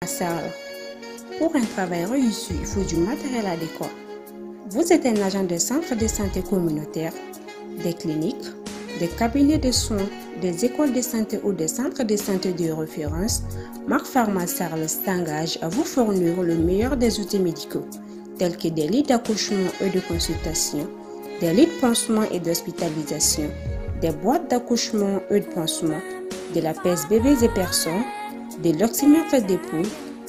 Sarah. Pour un travail réussi, il faut du matériel adéquat. Vous êtes un agent de centre de santé communautaire, des cliniques, des cabinets de soins, des écoles de santé ou des centres de santé de référence. Marc Pharma Sarl s'engage à vous fournir le meilleur des outils médicaux, tels que des lits d'accouchement et de consultation, des lits de pansement et d'hospitalisation, des boîtes d'accouchement et de pansement, de la pèse bébés et personnes, de l'oxymètre d'épaule,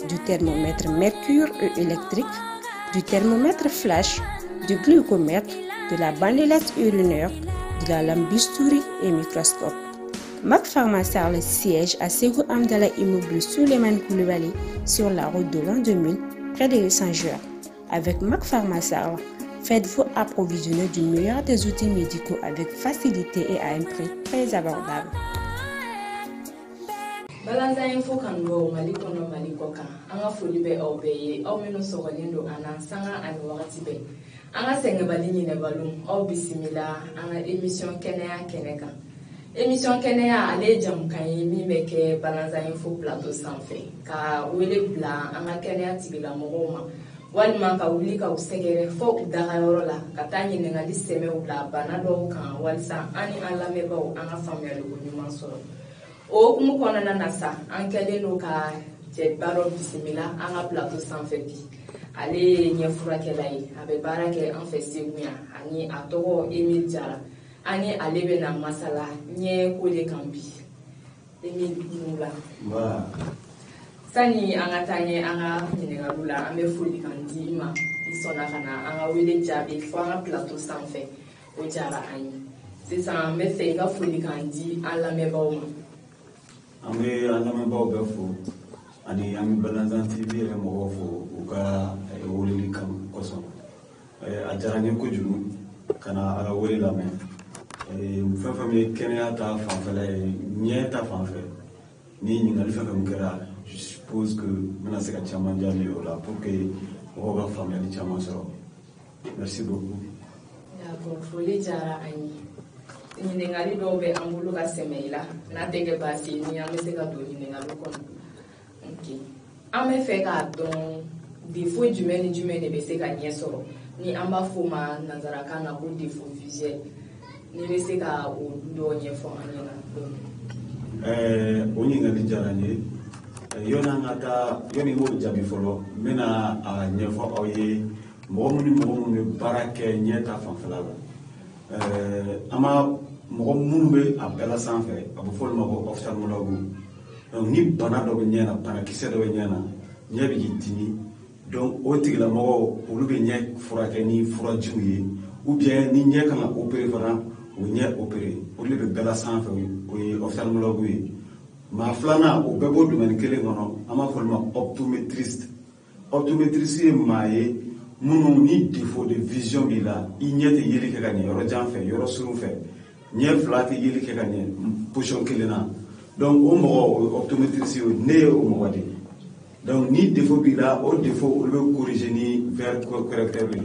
du thermomètre mercure et électrique, du thermomètre flash, du glucomètre, de la bandelette urinaire, de la lampe bistouri et microscope. Marc Pharma Sarl siège à Ségou Amdala Immeuble Souleymane Koulibaly sur la route de l'an 2000, près de Saint-Jean. Avec Marc Pharma Sarl, faites-vous approvisionner du meilleur des outils médicaux avec facilité et à un prix très abordable. Balanza info kan go mali kono mali koka anga foli be obeye o meno sogolindo ana sanga an wakati be anga senga balini ne balum o bisimila anga émission keneka émission kenea ale jam kan mi meke Balanza info plateau sans fait ka wele bla anga kenea tigila mogoma walima ka wuli ka usegere fo daga yorola ka tanyi ngali seme bla bana do kan walsa ani ala mebo anga famia lo nyuma soro o kumu kɔnɔna na sa an kɛlen no ka cɛ baara bisimila an ka plateau sanfɛ bi ale ye ɲɛfurakɛla ye a bɛ baara kɛ an fɛ Segu yan ani a tɔgɔ Emile Jara ani ale bɛ na masala ɲɛ ko de kan bi Emile Nula sani an ka taa ɲɛ an ka ɲininkaliw la an bɛ foli kan di i ma i sɔnna ka na an ka wele jaabi fo an ka plateau sanfɛ o diyara an ye sisan an bɛ fɛ i ka foli kan di an lamɛnbaaw ma. An bɛ an lamɛnbaaw bɛɛ fo ani an bɛ Balanzan TV yɛrɛ mɔgɔw fo u ka weleli kosɔn a diyara n ye kojugu ka na a ka wele lamɛn fɛn fɛn bɛ kɛnɛya ta fanfɛla ye ɲɛ ta fanfɛ ni ɲininkali fɛn fɛn kɛra je suppose que n bɛna se ka caman jaabi o la pour que mɔgɔw ka faamuyali caman sɔrɔ merci beaucoup. D'accord, foli diyara an ye. Ɲininkali dɔw bɛ an bolo ka sɛmɛ i la n'a tɛ kɛ baasi ye ni an bɛ se ka don ɲininkaliw kɔnɔ. An bɛ fɛ k'a dɔn défaut jumɛn ni jumɛn de bɛ se ka ɲɛ sɔrɔ ni an b'a fɔ o ma nanzarakan na ko défaut visuel ni bɛ se ka o dɔw ɲɛfɔ an ɲɛna dɔɔni. O ɲininkali diyara n ye yanni n k'o jaabi fɔlɔ n bɛna a ɲɛfɔ aw ye mɔgɔ minnu bɛ baara kɛ ɲɛ ta fanfɛla la. An ma mɔgɔ minnu bɛ a bɛɛ la sanfɛ a bɛ fɔ olu ma ko ophtalmologue donc ni bana dɔ bɛ ɲɛ na banakisɛ dɔ bɛ ɲɛ na ɲɛ bɛ k'i dimi donc o tigilamɔgɔw olu bɛ ɲɛ furakɛ ni furajiw ye ou bien ni ɲɛ kan ka opérer fana o ɲɛ opérer olu de bɛ bɛɛ la sanfɛ o ye ophtalmologue ye maa filanan o bɛɛ b'o domaine kelen kɔnɔ an b'a fɔ olu ma optométriste ye maa ye minnu ni défaut de vision b'i la i ɲɛ tɛ yeli kɛ ka ɲɛ yɔrɔ jan fɛ yɔrɔ surun fɛ ɲɛ fila tɛ yeli kɛ ka ɲɛ position kelen na donc o mɔgɔ optométriste ne ye o mɔgɔ de ye donc ni défaut b'i la o défaut olu bɛ corriger ni verre correcteur ye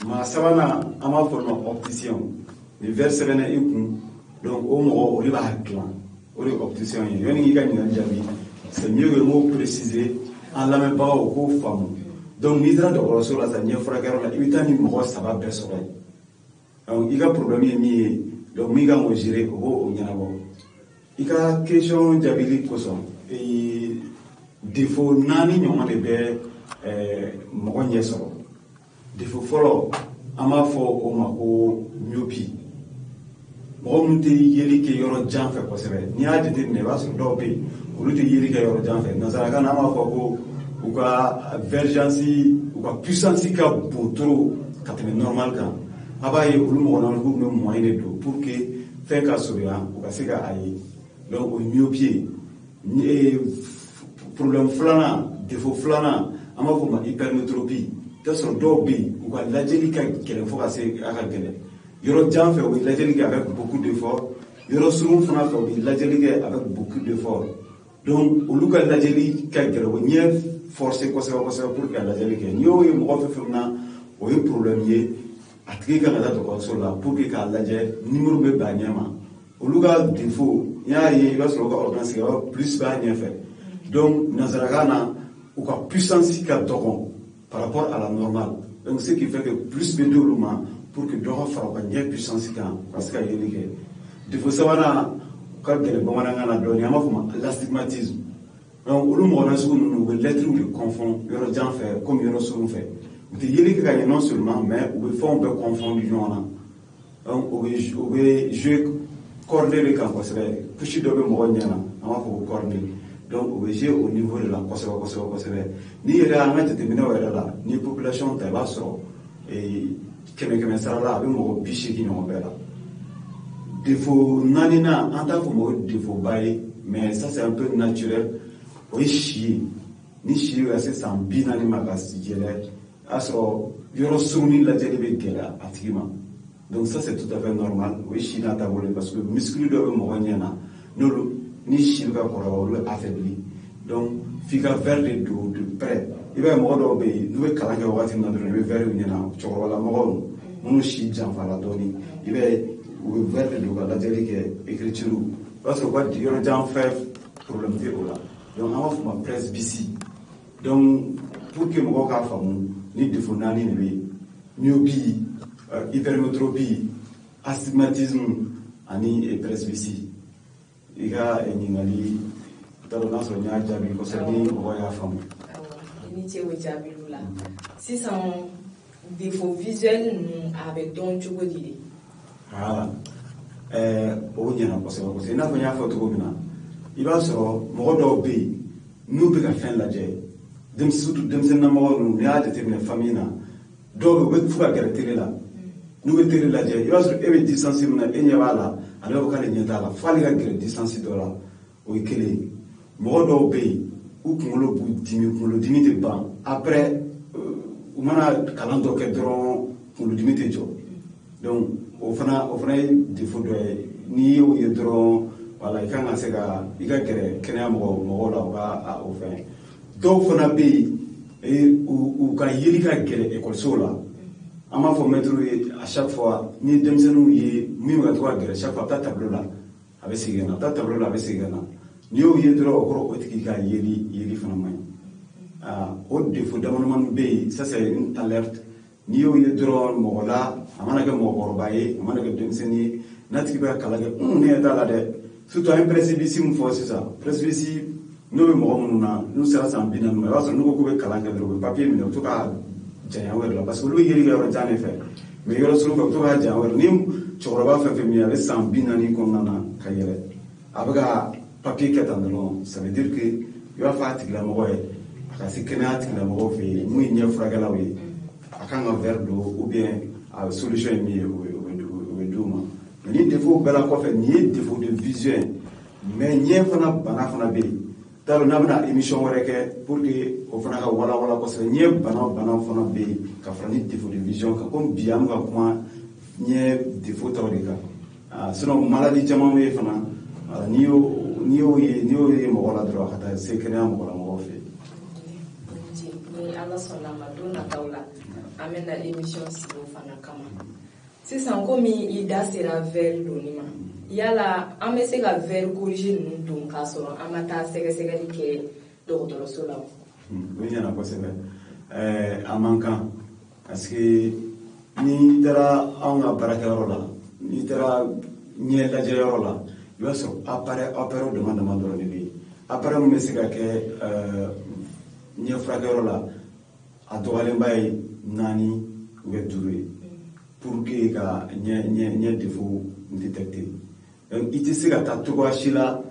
maa sabanan an b'a fɔ olu ma opticien ni verre sɛbɛnna i kun donc o mɔgɔ olu b'a dilan o de ye opticien ye yanni k'i ka ɲininkali jaabi c'est mieux que n k'o préciser an lamɛnbagaw k'o faamu. Donc n'i taara dɔgɔtɔrɔso la sa ɲɛ furakɛyɔrɔ la i bɛ taa ni mɔgɔ saba bɛɛ sɔrɔ yen donc i ka problème ye min ye donc min kan k'o gérer o b'o ɲɛnabɔ i ka question jaabili kosɔn défaut 4 ɲɔgɔn de bɛ mɔgɔ ɲɛ sɔrɔ défaut fɔlɔ an b'a fɔ o ma ko myopie mɔgɔ minnu tɛ yeli kɛ yɔrɔ jan fɛ kosɛbɛ n'i y'a jateminɛ i b'a sɔrɔ dɔw bɛ yen olu tɛ yeli kɛ yɔrɔ jan fɛ nanzarakan na an b'a fɔ ko u ka vergence u ka puissance ka bon trop ka tɛmɛ normal kan a b'a ye olu mɔgɔ naani k'u bɛ moyen de don pour que fɛn ka surunya u ka se ka a ye donc o ye myopie ye problème filanan défaut filanan an b'a fɔ o ma hypermétropie i t'a sɔrɔ dɔw bɛ yen u ka lajɛli ka gɛlɛn fo ka se a ka gɛlɛn yɔrɔ jan fɛ u bɛ lajɛli kɛ avec beaucoup d'effort yɔrɔ surun fana fɛ u bɛ lajɛli kɛ avec beaucoup d'effort donc olu ka lajɛli ka gɛlɛn o ɲɛ forcé kosɛbɛ pour que lajɛli kɛ n'i y'o ye mɔgɔ fɛn fɛn na o ye problème ye a tigi kan ka taa dɔgɔtɔrɔso la pour que k'a lajɛ numéro bɛ bɛn a ɲɛ ma olu ka défaut n'i y'a ye i b'a sɔrɔ o ka ordonnance kɛ plus b'a ɲɛfɛ Donc, Nazaragana, ou quoi puissance qui a par rapport à la normale. Donc, ce qui fait que plus de l'humain pour que Dora fasse une puissance parce qu'il y a il faut savoir que l'astigmatisme. Donc, l'être où il confond, il y a gens fait comme il y a souvent fait. Il y a non seulement, mais on peut confondre les gens. Donc, on veut jouer corner les camps, parce que puis de donc, on veut jouer au niveau de la ni il y a un déterminé ni population de la et que ça là, avec mon biché qui n'ont pas là. Défaut nanina, en tant que mot défaut bail, mais ça c'est un peu naturel. Oui, chier. Ni chier, c'est sans bien animal à ce alors, il y aura soumis la télé activement. Donc, ça c'est tout à fait normal. Oui, chier dans ta volée parce que le muscle de Moraniana, nous, ni chier va pour affaibli. Donc, figure vers les dos de près. Il va me obéir. Nous, quand on va faire notre vers une tu vois la mort, nous chier, j'en fais la donner. Il va vers les dos, la télé écriture. Parce que quoi, il y a un gens fait problème de là. Donc, on va faire ma presse bici. Donc, pour que mon gars fasse ni de fonani ni myopie, hypermétropie, astigmatisme, ani et presbytie. Il y a une ali, dans la zone de Jabi, concerné au voyage femme. Initié au Jabi là. Si c'est un défaut visuel, avec don tu veux dire. Voilà. Au n'y a pas possible. C'est une affaire photo. Il va se rendre nous peut faire la guerre. Dem surtout dem sen namoro nous ya déterminer famille na do be fu ga caractère là nous be tere la je il va sur e distance na enya wala alors ka le nyata la fali ga gre distance do la o ikele mo do be ou kungolo bu dimi de ban après ou mana kalando ke dron pour le dimi jo donc au fana défaut de ni o yedron wala ikanga sega iga gre kenya mo la ga au fin donc on a payé ou quand il y a une école là on m'a fait mettre à chaque fois ni deux semaines y mieux à trois chaque fois ta tableau là avec ces gars ta tableau là avec ces gars ni au y droit au qui a y phénomène au défaut d'amendement B ça c'est une alerte ni au y droit mo là amana que mo borbaye amana que deux semaines n'atki ba kala que on est dans la de surtout un précipice force ça précipice nous nous sommes en binôme, mais nous avons un papier, mais nous avons parce que lui, il y a un fait. Mais il y a un tu vas faire mieux sans binani qu'on a avec un papier qui est en long. Ça veut dire que il va faire la mort, parce que la mort fait mouiller fragalawi, à quand un verre d'eau ou bien à solution mieux ou douma. Mais il faut que la coiffe n'y défaut de vision, mais n'y a pas banafana bé. Talo nabna émission wéreke pour que au fana ka wala ko se nye bana fana be ka frani défaut de vision ka comme biam ka kuma nye défaut tawrika sinon maladie jama we fana niyo mo wala dro hata se kena mo wala mo fe ni Allah sallama dona tawla amena émission si au fana kama si sans comme il da sera vers l'onima yala an bɛ se ka verre corrigé ninnu don k'a sɔrɔ an ma taa sɛgɛsɛgɛli kɛ dɔgɔtɔrɔso la. O ɲɛna kosɛbɛ a man kan parce que n'i taara anw ka baarakɛyɔrɔ la n'i taara ɲɛ lajɛyɔrɔ la i b'a sɔrɔ appareil dama dɔrɔn de bɛ yen appareil min bɛ se ka kɛ ɲɛ furakɛyɔrɔ la a dɔgɔyalenba ye 4 ou 5 ye pour que ka ɲɛ défaut détecter. Il te sait que tu as tout gâché là,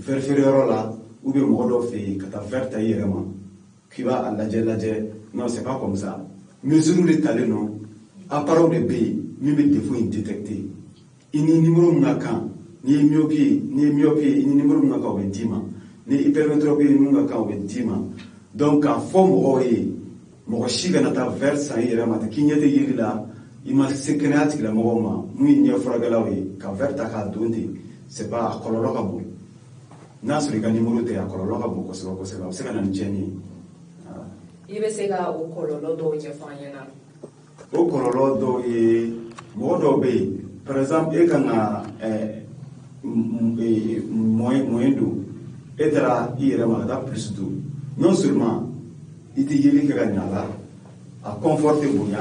faire là, ou bien mort fait, que tu as fait ta yérema, qui va à la non, c'est pas comme ça. Mesure les talents, non, à part de B, même des défauts indétectés. Il n'y a numéro n'akan, ni myopie, ni numéro n'akan ou dima, ni hypermétropie, n'akan ou dima. Donc, en forme, mon chiga n'a pas versé yérema, qui n'y a de là. Il m'a sécrété que la mort nous n'y a fragalawi qu'à verta qu'à donner c'est pas à colorable n'a sur les numéros de à colorable c'est qu'un ingénieur il va se faire au colorado y a fanyana au colorado et modo bay par exemple et quand a moyen d'eau etara irema da plus do non seulement iti yeli ka nyala a conforter bunya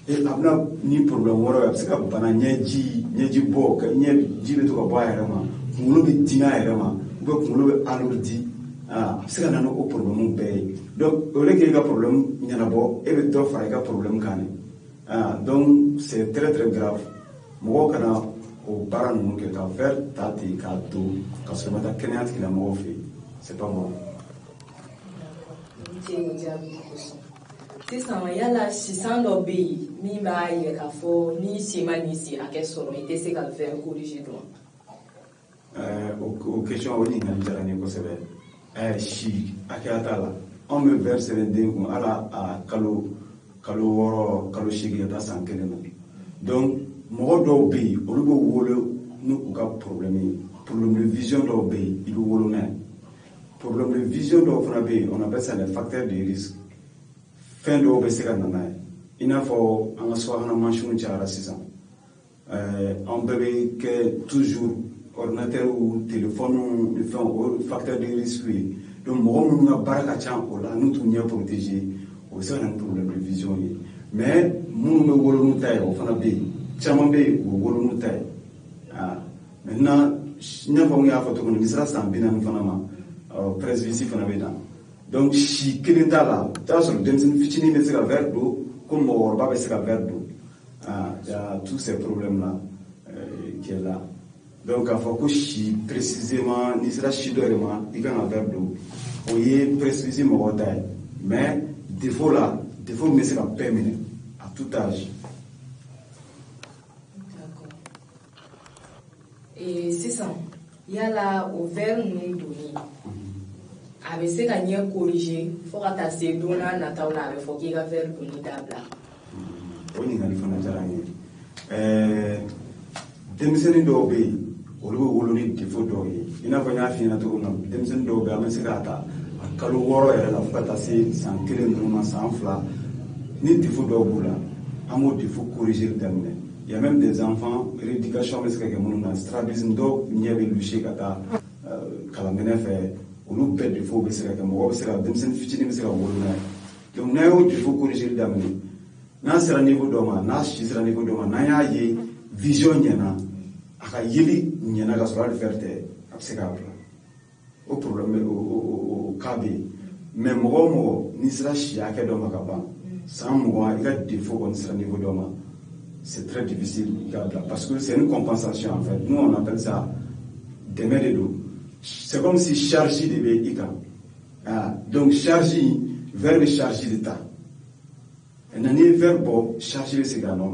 et abna ni problème wora parce que bana nyeji bo ka nyeji be to ko ba irema mulo be dina irema be mulo be alourdi parce que nano o problème be donc ole ke ga problème nyana bo e be do fara ga problème kané donc c'est très très grave mo kana o parents nous que ta faire tati ka to ka se mata kenat ki la mo fait c'est pas bon. Sisan yala sisan dɔ bɛ yen min b'a yira k'a fɔ ni si ma nin si hakɛ sɔrɔ i tɛ se ka fɛn corriger dɔn. O question o ɲininkali diyara n ye kosɛbɛ. Si hakɛya t'a la anw bɛ verre sɛbɛn den kun ala a kalo 6 kalo 8 ka taa san 1 na donc mɔgɔ dɔw bɛ yen olu bɛ wolo ni u ka problème ye problème de vision dɔw bɛ yen i bɛ wolo n'a ye problème de vision dɔw fana bɛ yen on appelle ça les facteurs de risque. Fɛn dɔw bɛ se ka na n'a ye i n'a fɔ an ka subahana mansinw cayara sisan an bɛɛ bɛ kɛ toujours ordinateur ou téléphone ni fɛn o facteur de risque ye donc mɔgɔ minnu ka baara ka ca o la n'u t'u ɲɛ protéger o bɛ se ka na ni problème de vision ye mais minnu bɛ wolo n'u ta ye o fana bɛ yen caman bɛ yen o bɛ wolo n'u ta ye maintenant n y'a fɔ n y'a fɔ cogo min n'i sera san 40 fana ma presbytie fana bɛ na. Donc, si kelen t'a la, t'as sur le denmisɛnnin fitinin bɛ se ka verre don, comme mɔgɔkɔrɔba bɛ se ka verre don. Il y a tous ces problèmes-là qui est là. Donc, k'a fɔ ko si précisément, n'i sera si dɔ yɛrɛ ma, i kan ka verre don. O ye presbytie mɔgɔw ta ye. Mais défaut la, défaut min bɛ se ka bɛɛ minɛ à tout âge. D'accord. Et sisan, yala o verre ninnu donni. A bɛ se ka ɲɛ corriger fo ka taa se don n'a nataw la a bɛ fɔ k'i ka verre donni dabila. O ɲininkali fana diyara n ye. Denmisɛnnin dɔw bɛ yen olu bɛ wolo ni défaut dɔw ye i n'a fɔ n y'a f'i ɲɛna cogo min na denmisɛnnin dɔw bɛ yen an bɛ se k'a ta a kalo 6 yɛrɛ la fo ka taa se san 1 ninnu ma san 2 ni défaut dɔw b'u la an b'o défaut corriger daminɛ. Il y a même des enfants rééducation bɛ se ka kɛ minnu na strabisme dɔw ɲɛ bɛ lucher ka taa kalanminɛ fɛ. Olu bɛɛ défaut bɛ se ka kɛ mɔgɔ bɛ se ka denmisɛnnin fitinin bɛ se ka wolo n'a ye donc n'an y'o défaut corriger daminɛ n'an sera niveau dɔ ma n'a si sera niveau dɔ ma n'an y'a ye vision ɲɛna a ka yeli ɲɛna ka sɔrɔ hali verre tɛ a bɛ se k'a bila o problème bɛ o cas bɛ yen mais mɔgɔ o mɔgɔ n'i sera si hakɛ dɔ ma ka ban san 20 i ka défaut kɔni sera niveau dɔ ma c'est très difficile i k'a bila parce que c'est une compensation en fait nous on appelle ça dɛmɛ de don. C'est comme si charge de Ika. Donc charge, verbe charge d'état. Et dans les verbes, charge de ces gars-là.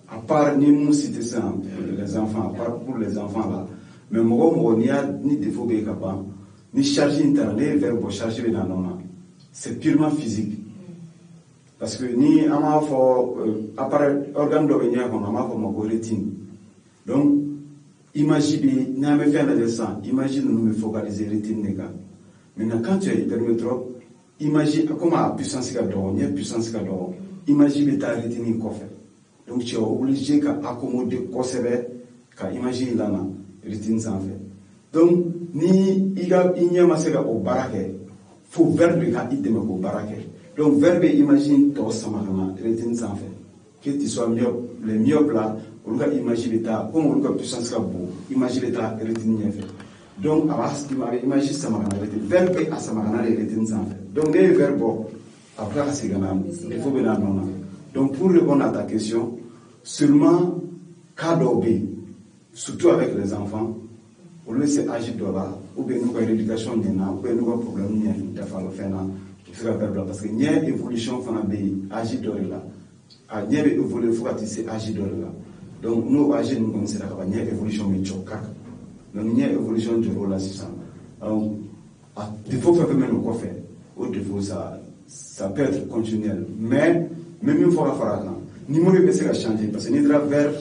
À part nous citer ça les enfants, à part pour les enfants là. Mais moi, il y a ni défaut de capable, ni charge interne, les verbes charge de nanona. C'est purement physique. Parce que ni à ma foi, à part organe d'origine, on a ma foi ma rétine. Donc imagine, nous avons fait un dessin, imagine nous focaliser les rétines. Maintenant, quand tu es hypermétrope, imagine comment la puissance est dehors, puissance est dehors. Imagine ta rétine qu'on fait. Donc tu es obligé d'accommoder quoi c'est vrai, car imagine là, rétine sans fait. Donc, ni il y a au baraque, faut verbe qui idem au baraque. Donc verbe imagine toi samarana, rétine sans fait. Que tu sois myope, les myopes là. On va imaginer l'état, comme on va puissance à bout, imaginer l'état et rétine fait. Donc, à imaginer ça m'a rétine. Verbe à ça m'a rétine sans fait. Donc, les verbes, après, à ces gars-là, il faut bien non. Donc, pour répondre à ta question, seulement cas d'obé, surtout avec les enfants, on laisse agir de là, ou bien nous avons l'éducation, ou bien nous avons problème, il faut le faire là. Parce que n'y a évolution, il faut agir de là. Il y a évolution, il faut agir de là. Donc, nous, agir, nous connaissons la évolution de Tchokak. Donc, il y a évolution de rôle là, c'est ça. Donc, il faut faire même le faire. Au défaut, ça peut être continuel. Mais, même une fois, il faut numéro de changer. Parce que nous avons vers,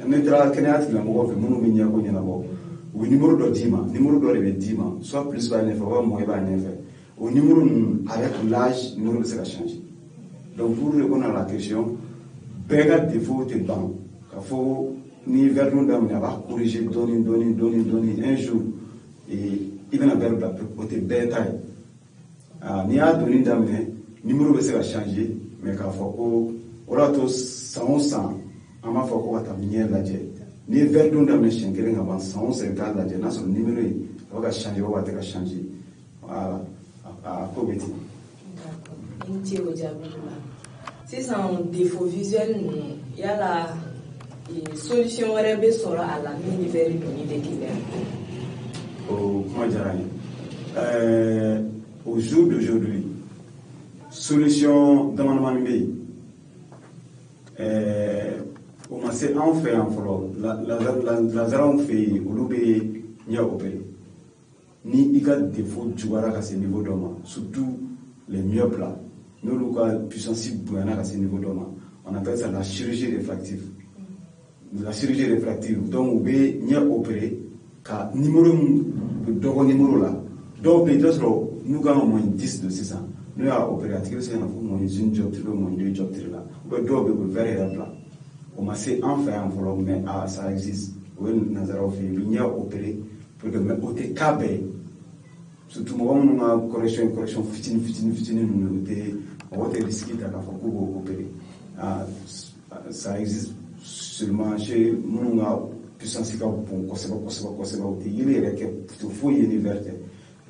nous avons Kenya, nous avons fait, nous avons fait, ou numéro de 10 mois, numéro de 10 mois, soit plus par un effet, soit moins par un effet. Au numéro, avec l'âge, le numéro de changer. Donc, pour répondre à la question, béga défaut est dans. Il faut ni vers nous d'amener à corriger, donner un jour et i bɛna bɛɛ bila o tɛ bɛɛ ta ye n'i y'a donni daminɛ numéro bɛ se ka changer mais k'a fɔ ko o de y'a to san o san an b'a fɔ ko ka taa ɲɛ lajɛ n'i ye verre don daminɛ siɲɛ kelen ka ban san o san i bɛ taa lajɛ n'a sɔrɔ numéro in a bɛ ka changer ou a tɛ ka changer voilà a ko bɛ ten. D'accord n ce o jaabi la sisan défaut visuel ninnu yala solution wɛrɛ bɛ sɔrɔ a la min ni verre donni tɛ kelen o kuma diyara n ye au jour d'aujourd'hui solution damadamani bɛ yen o ma se anw fɛ yan fɔlɔ lazaraw fɛ yen olu bɛ ɲɛ opéré ni i ka défaut juguyara ka se niveau dɔ ma surtout les myopes là n'olu ka puissance bonyana ka se niveau dɔ ma on appelle ça la chirurgie réfractive donc u bɛ ɲɛ opéré ka numéro min dɔgɔ numéro la dɔw bɛ yen i bɛ sɔrɔ n'u kan ka moins 10 de sisan n'u y'a opéré a tigi bɛ se ka na fo moins 1 dioptre ou moins 2 dioptre la ou bien dɔw bɛ yen o bɛ verre yɛrɛ bila o ma se an fɛ yan fɔlɔ mais ça existe o ye nanzaraw fɛ yen u bɛ ɲɛ opéré pour que mais o tɛ cas bɛɛ ye surtout mɔgɔ minnu ka correction fitinin ninnu o tɛ mɔgɔ tɛ risque ta k'a fɔ k'u b'o opéré ça existe seulement chez minnu ka puissance ka bon kosɛbɛ o tɛ yeli yɛrɛ kɛ foyi ye ni verre tɛ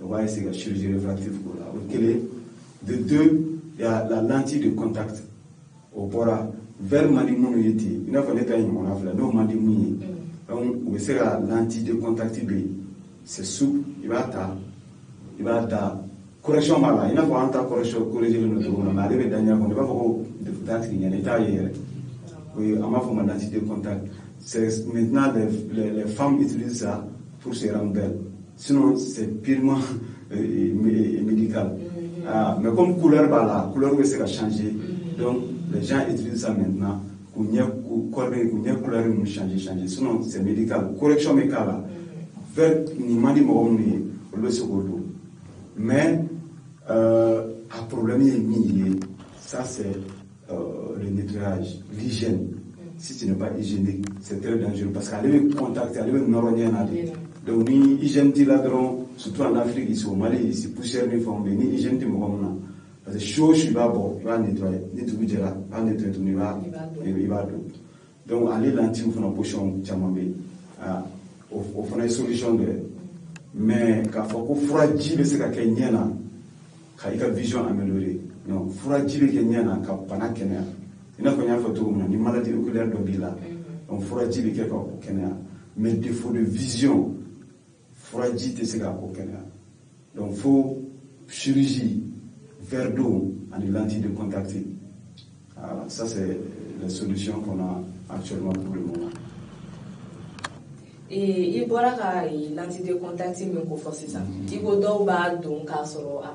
on va essayer la chirurgie réfractive pour la auquel de deux il y a la lentille de contact au bora vers mani munu yeti ina fa neta yin mona fla no mandi munyi donc o be sera lentille de contact be c'est souple il va da correction mala ina fa anta corriger le to na ale be danya ko ba ko de contact ni ne ta yere oui ama fa lentille de contact c'est maintenant les femmes utilisent ça pour se rendre belles. Sinon, c'est purement médical. Mais comme couleur, la couleur va changer. Donc, les gens utilisent ça maintenant. Couleur changer. Sinon, c'est médical. Correction médicale. Vers Nimandi Moroni, le secours. Mais, un problème est ça, c'est le nettoyage, l'hygiène. Si tu n'es pas hygiénique, c'est très dangereux parce qu'elle veut contacter, elle veut n'auronier. Donc, ni hygiène dit là, surtout en Afrique, ici au Mali, ici poussière ni forme, ni hygiène dit mon parce que chaud, je suis pas bon, il va nettoyer, ni tout dire là, va nettoyer tout, il va donc aller lentille ou faire une potion, tchamambé, au fond une solution de, mais quand faut que fragile c'est qu'à Kenyana, quand il a vision améliorée, non, fragile Kenyana, quand pas Kenya. Il n'a pas de photo, ni maladie oculaire d'Obila. Donc, fragile quelque au Kenya. Mais défaut de vision, fragile c'est au Kenya. Donc, il faut chirurgie, verre d'eau, en lentille de contact. Alors, ça, c'est la solution qu'on a actuellement pour le moment. Et il pourra y lentille de contact, mais il faut forcer ça. Il faut donc à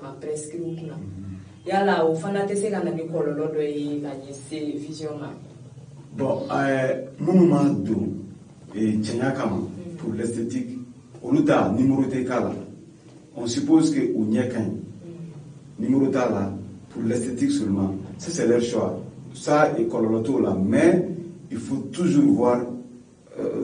ma prescription. Yala o fana tɛ se ka na ni kɔlɔlɔ dɔ ye ka ɲɛsin vision ma. Bon, minnu ma don cɛɲa kama pour l'esthétique olu ta numéro tɛ k'a la on suppose que o ɲɛ ka ɲi numéro t'a la pour l'esthétique seulement ça c'est leur choix ça est kɔlɔlɔ t'o la mais il faut toujours voir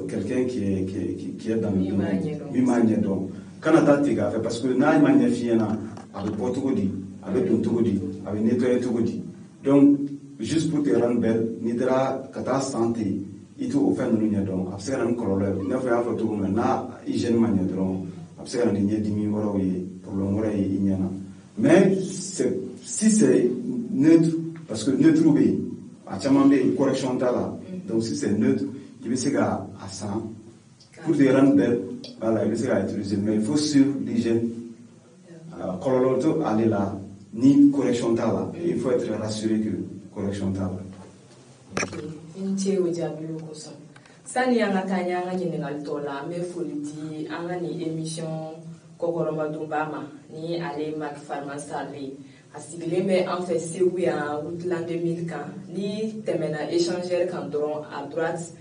quelqu'un qui est dans le domaine min m'a ɲɛ dɔn kana taa tigɛ a fɛ parce que n'a ma ɲɛ f'i ɲɛna a bɛ bɔ cogo di avec ton togodi, avec nettoyer togodi. Donc, juste pour te rendre belle, ni dara kata santé, il faut faire nous n'y donc. Après ça, on colore. Il faut faire photo comme na hygiène manière donc. Après ça, on y a dimi voilà oui pour le moment il y en a. Mais si c'est neutre, parce que neutre oui, à chamambe correction là. Donc si c'est neutre, il va se à 100 pour te rendre belle. Voilà, il va se utiliser. Mais il faut sur l'hygiène. Colore aller là. Ni correction là, il faut être rassuré que correction là. Ok, une théo diable au coussin. Sani anga tanya anga nyengal tola, me folidi anga ni émission Kokoroma Dumbama, ni ale Mac Pharmacie. Asigile me en fait c'est oui en Outland 2000 ni temena échanger kandron à droite.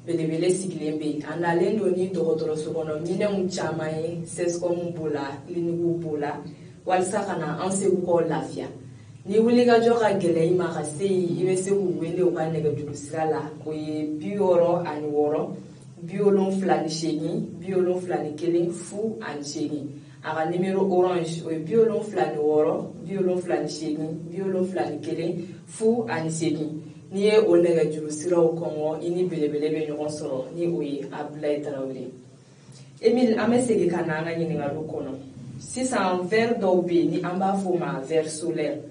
Belebele siglembe en allen doni dorotoro sokono mine mchamaye sesko mbola kliniku bola walsa kana an se ko lafia ni wuli ka jɔ ka gɛlɛ I ma ka se I bɛ se k'u wele u ka nɛgɛjuru sira la o ye 66 78 71 0 ani 8 aga numéro orange o biolon flani woro biolon flani shegi biolon flani kelen fu ani segi ni ye o nɛgɛjuru siraw kɔngɔ i ni belebele bɛ ɲɔgɔn sɔrɔ ni o ye Abdoulaye Traoré. Emile, an bɛ segin ka na an ka ɲininkaliw kɔnɔ sisan verre dɔw bɛ yen ni an b'a fɔ o ma verre solaire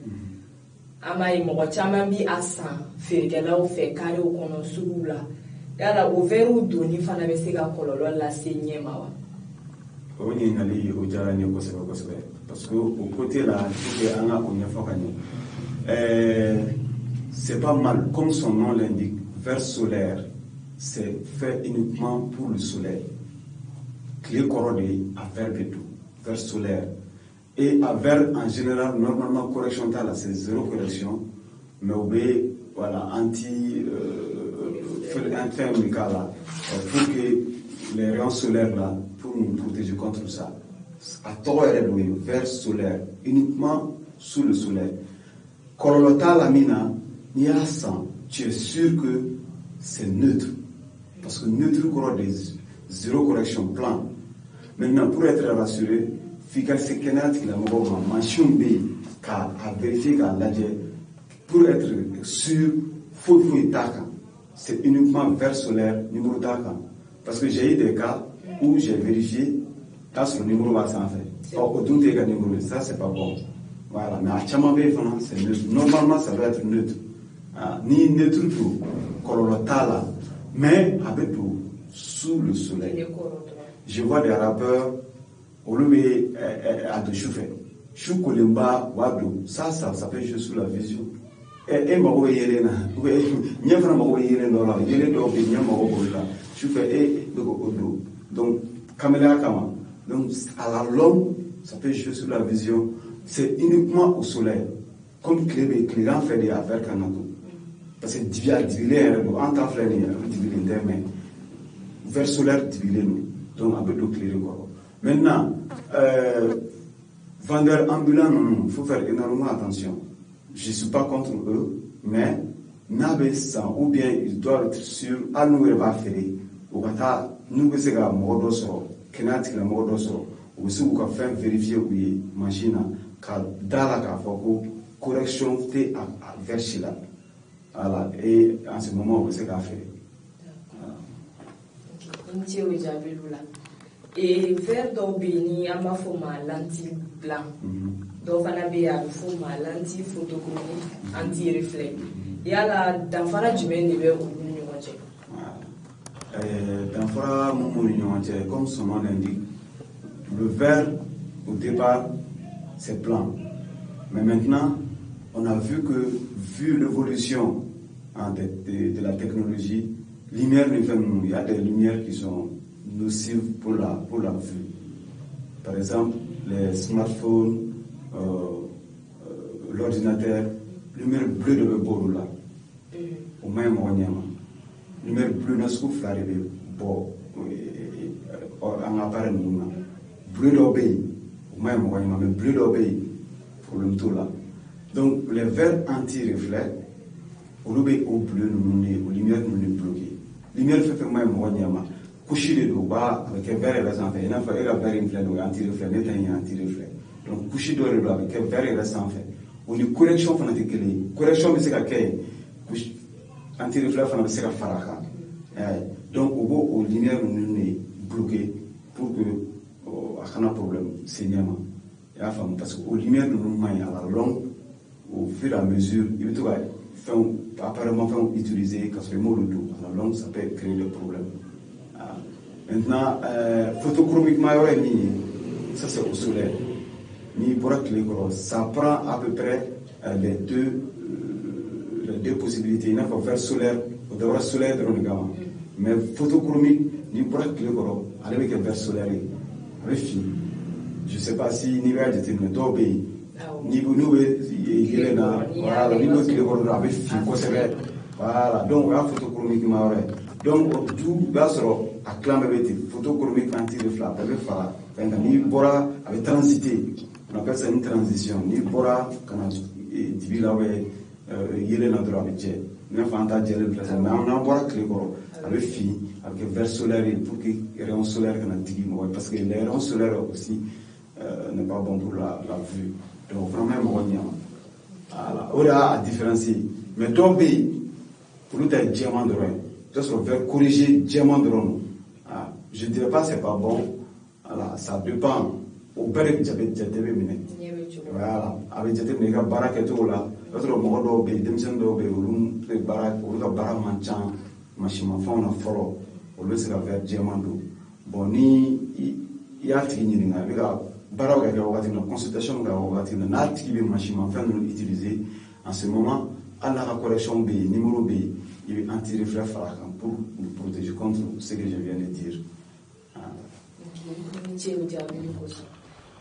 an b'a ye mɔgɔ caman bi a san feerekɛlaw fɛ karew kɔnɔ suguw la yala o verrew donni fana bɛ se ka kɔlɔlɔ lase ɲɛ ma wa? O ɲininkali o diyara n ye kosɛbɛ kosɛbɛ parce que au côté là il faut que an ka o ɲɛfɔ ka ɲɛ. C'est pas mal, comme son nom l'indique, verre solaire, c'est fait uniquement pour le soleil. Clé corrodée à verre de tout, verre solaire. Et à verre en général, normalement, correction là, c'est zéro correction, mais au B, voilà, anti-amical là, pour que les rayons solaires là, pour nous protéger contre ça. À tort et verre solaire, uniquement sous le soleil. Corolota la mina, ni à 100, tu es sûr que c'est neutre. Parce que neutre corrode des zéro correction plan. Maintenant, pour être rassuré, Fika Sekenat qui la machine B, à vérifier qu'à l'adjet, pour être sûr, faut c'est uniquement verre solaire, numéro d'aka. Parce que j'ai eu des cas où j'ai vérifié, t'as son numéro va s'en faire. Or, au tout est numéro, ça c'est pas bon. Voilà, mais à Chamambé, c'est neutre. Normalement, ça doit être neutre. Ni neutre tout, colorotala, mais avec tout sous le soleil. Je vois des rappeurs, au lieu à de choufer. Chou kolemba, wabdo, ça peut jouer sous la vision. Et ma voix yélena, n'y a pas ma voix yélena, yélena, n'y a ma voix là. Choufer et le godo. Donc, caméra kama. Donc, à la longue, ça peut jouer sous la vision. C'est uniquement au soleil. Comme Clément fait des affaires Canado. Parce que diviler, en temps flâné, diviler, mais vers solaire, diviler nous. Donc, un peu de clair. Maintenant, vendeurs ambulants, il faut faire énormément attention. Je ne suis pas contre eux, mais n'avez ça, ou bien ils doivent être sûrs, à nous, il va faire. Ou quand nous, c'est la mort d'osso, Kenat, la mort d'osso, ou si vous faire vérifier, oui, machine, car dans la correction, t'es à vers là. Voilà, et en ce moment, on sait qu'à faire. Et vers d'Aubéni, on va faire lentille blanc. Donc, on a bien fait lentille photochromique anti-reflet. Il y a la d'enfant du même niveau où nous comme son nom l'indique, le verre au départ c'est blanc. Mais maintenant, on a vu que, vu l'évolution de la technologie, lumière, il y a des lumières qui sont nocives pour la vue. Par exemple, les smartphones, l'ordinateur, lumière bleue de Beboru là, au même moment. Lumière bleue n'a pas fait arriver, bon, en appareil, bleu d'obéi, au même moment, mais bleu d'obéi, pour le tout là. Donc, les verres anti-reflets, au bleu, aux lumières, nous les bloquer. Lumière fait même moyen, coucher les dos, avec un verre et les enfants, il y a un verre anti-reflet, n'est un anti-reflet. Donc, coucher les dos avec un verre et les enfants. On a une correction fanatique, correction, mais c'est qu'à anti-reflet, c'est qu'à faraka. Donc, aux lumières, nous les bloquer pour que, il y ait un problème, c'est niama. Parce qu'aux lumières, nous les à la longue, au fur et à mesure, il faut apparemment utiliser parce que le mot de dos, à la longue, ça peut créer des problèmes. Maintenant, photochromiquement, ça c'est au soleil. Ça prend à peu près les deux possibilités. Il y a un verre solaire, il y a un solaire dans le gamin. Mais photochromique, il y a un verre solaire. Je ne sais pas si il y a des pays. Voilà, donc la photochromique donc tout acclamé photochromique anti-reflet ni bora avec transité, on appelle ça une transition, ni bora quand avec verre solaire pour que les rayons solaires parce que les rayons solaires aussi n'est pas bon pour la vue. Donc vraiment, on a à différencier. Mais donc, pour nous, c'est diamant de rein. On va corriger diamant de rein. Je ne dirais pas que ce n'est pas bon. Voilà, ça dépend. Au père de Djabé, voilà, avec Djabé, il y a un barak et tout là. L'autre, le mot d'obé, Demsen d'obé, le barak, le barak manchan, machine, on a follow. On le sait vers diamant d'eau. Bon, il y a fini, il y a barak, il y a une consultation, il y a une activité machine, enfin, nous utiliser en ce moment, à la correction B, numéro B, il y a anti-reflète pour nous protéger contre ce que je viens de dire.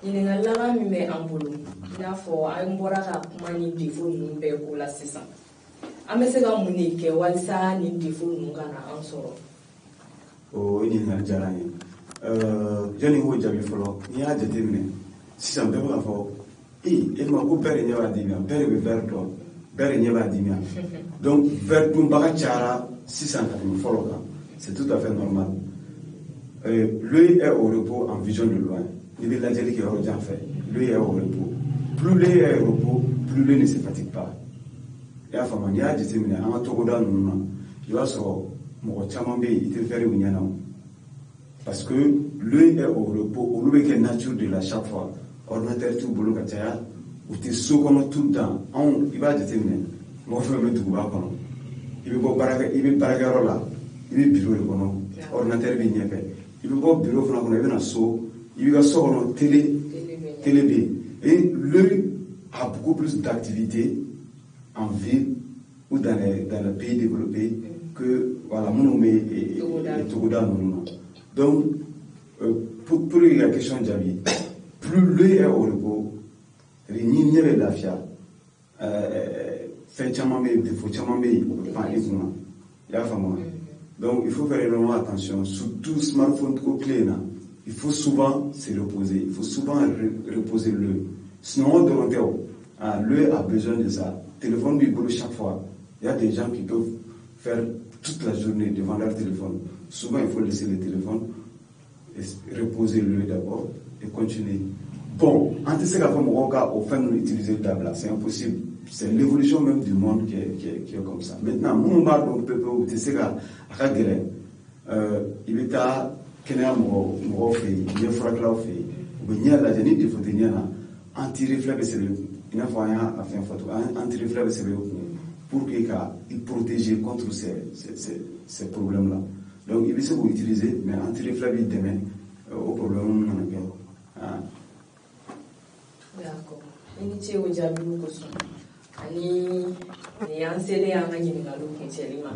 Ɲiningali laban min bɛ an bolo I n'a fɔ an bɔra ka kuma ni défaut ninnu bɛɛ ko la sisan an bɛ se ka mun de kɛ walasa ni défaut ninnu kana an sɔrɔ. O ɲininkali diyara n ye jɔnni k'o jaabi fɔlɔ n'i y'a jateminɛ sisan bɛɛ bɛ k'a fɔ e ma ko bɛɛ de ɲɛ b'a dimi yan bɛɛ de bɛ verre dɔn bɛɛ de ɲɛ b'a dimi yan donc verre dunbaga cayara sisan ka tɛmɛ fɔlɔ kan c'est tout à fait normal. L'œil est au repos en vision de loin. Il veut dire qu'il y a un fait. L'œil est au repos. Plus l'œil est au repos, plus l'œil ne se fatigue pas. Et à il y a des terminés. En Togoda, il y a ce il te fait parce que l'œil est au repos, au lieu que la nature de la chaque fois. Ordinateur tout boulot kataya, ou tu es tout le temps. Il va déterminer. Moi, je vais me mettre il veut baraga là. Il veut bureau ordinateur bi ɲɛfɛ I bɛ bɔ bureau fana kɔnɔ I bɛna so I bɛ ka so kɔnɔ télé bɛ yen et l'œil a beaucoup plus d'activités en ville ou dans les pays développés que voilà minnu bɛ Togoda ninnu na donc pour la question jaabi plus l'œil est au repos ni ɲɛ bɛ lafiya fɛn caman bɛ yen défaut caman bɛ yen o bɛ pan I kunna I y'a faamu. Donc il faut faire énormément attention, surtout smartphone clé là. Il faut souvent se reposer, il faut souvent reposer l'œil. Sinon, l'œil a besoin de ça. Téléphone du boulot chaque fois. Il y a des gens qui peuvent faire toute la journée devant leur téléphone. Souvent, il faut laisser le téléphone, et reposer l'œil d'abord et continuer. Bon, en tout cas, au fin d'utiliser le table, c'est impossible. C'est l'évolution même du monde qui est comme ça. Maintenant, mon bar donc peut te sega à gagner. Il est à Kenya mo fait, il y a fraclaw fait. Ou bien la janine de Fontenier anti-reflet c'est le. Il n'a pas rien à faire photo. Anti-reflet c'est le pour qu'il protège contre ces problèmes-là. Donc il faut utiliser, mais anti-reflet demain au problème D'accord. Initié au diable ani ni an sele an ka ɲininkaliw kuncɛli ma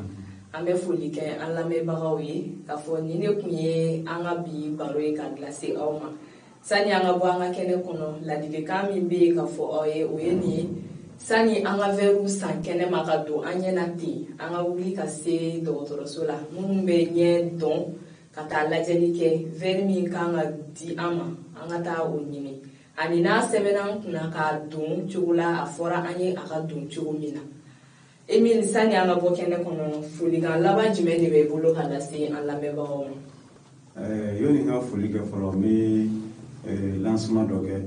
an bɛ foli kɛ an lamɛnbagaw ye k'a fɔ ni ne kun ye an ka bi baro ye ka lase aw ma sani an ka bɔ an ka kɛnɛ kɔnɔ ladilikan min bɛ yen k'a fɔ aw ye o ye nin ye sani an ka verrew san kɛnɛ ma ka don an ɲɛna ten an ka wuli ka se dɔgɔtɔrɔso la minnu bɛ ɲɛ dɔn ka taa lajɛli kɛ verre min kan ka di an ma an ka taa o ɲini ani n'a sɛbɛnna an kunna k'a don cogo la a fɔra an ye a ka don cogo min na Emile sani an ka bɔ kɛnɛ kɔnɔ folikan laban jumɛn de bɛ bolo ka lase an lamɛnbagaw ma. Yoni ka foli kɛ fɔlɔ n bɛ lancement dɔ kɛ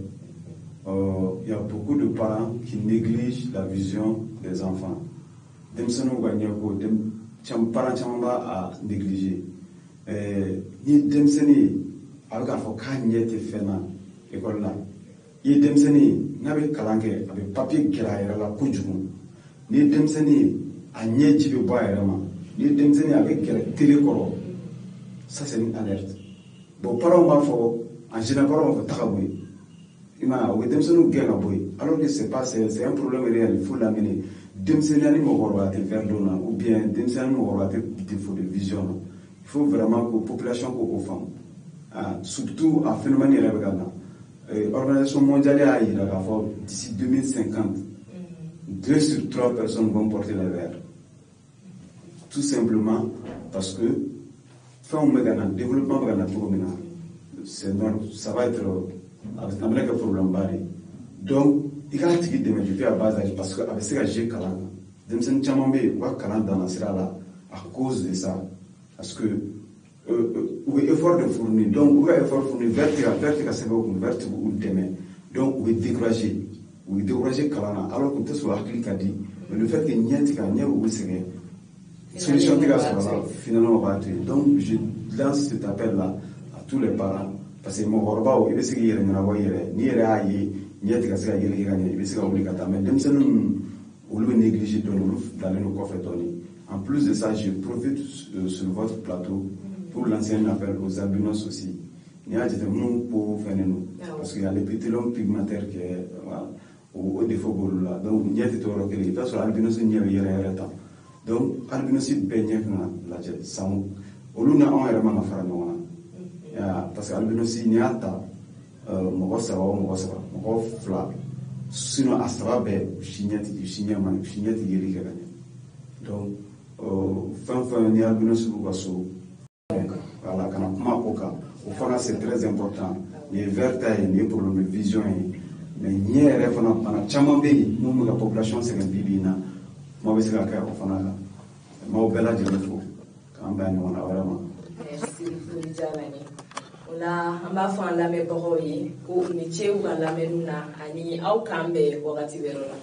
il y a beaucoup de parents qui négligent la vision des enfants denmisɛnninw ka ɲɛko parents caman b'a négliger ni denmisɛnnin ye a bɛ k'a fɔ k'a ɲɛ tɛ fɛn na école la I ye denmisɛnnin ye n'a bɛ kalan kɛ a bɛ papier gɛrɛ a yɛrɛ la kojugu ni ye denmisɛnnin ye a ɲɛ ji bɛ bɔ a yɛrɛ ma ni ye denmisɛnnin ye a bɛ gɛrɛ télé kɔrɔ ça c'est une alerte bon parents b'a fɔ en général parents b'a fɔ taga bɔ yen I m'a ye o bɛ denmisɛnninw gɛn ka bɔ yen alors que c'est pas c'est un problème réel il faut l'amener denmisɛnninya ni mɔgɔkɔrɔba tɛ verre dɔn na ou bien denmisɛnniya ni mɔgɔkɔrɔba tɛ défaut de vision na il faut vraiment que population k'o faamu surtout a phénomène yɛrɛ bɛ ka na. L'Organisation mondiale a dit que d'ici 2050, 2 sur 3 personnes vont porter le verre. Tout simplement parce que le développement ça va être un problème. Donc, il y a des gens qui à bas âge parce que avec ces j'ai kalan. Des gens qui ont dans la à cause de ça. Parce que u bɛ effort de fournir donc u ka effort fournir vert ka sɛbɛn kun vert u dɛmɛ donc u bɛ décourager kalan na alors que u tɛ sɔrɔ hakili ka di mais le fait que ɲɛ tɛ ka ɲɛ u bɛ sɛgɛn solution tɛ ka sɔrɔ la finalement o b'a to yen donc je lance cet appel là à tous les parents parce que mɔgɔkɔrɔbaw i bɛ se k'i yɛrɛ ɲɛnabɔ i yɛrɛ n'i yɛrɛ y'a ye ɲɛ tɛ ka se ka yɛlɛ ka ɲɛ i bɛ se ka wuli ka taa mais denmisɛnnin ninnu olu bɛ négliger dɔɔni olu bilalen don kɔfɛ dɔɔni. En plus de ça, je profite sur votre plateau pour lancer un appel aux albinos aussi. Il y a des gens pour faire nous, parce qu'il y a l'épithélium pigmentaire qui est au défaut de là. Donc, il y a des gens qui sont sur l'albinos, il y a des temps. Donc, albinos, il y a la jet. Au lieu d'un an, il y a un affaire parce que albinos, il y a un fla. Sinon, à ça va, chignet, donc, fin ni albinos ou voilà, quand c'est très important. Les verts, les problèmes de vision, mais il y a des la population c'est un bibina. Moi, je suis là, moi, je suis là, merci pour Ola amba fa la me boroyi ko ni che u la me nuna ani au kambe wakati berola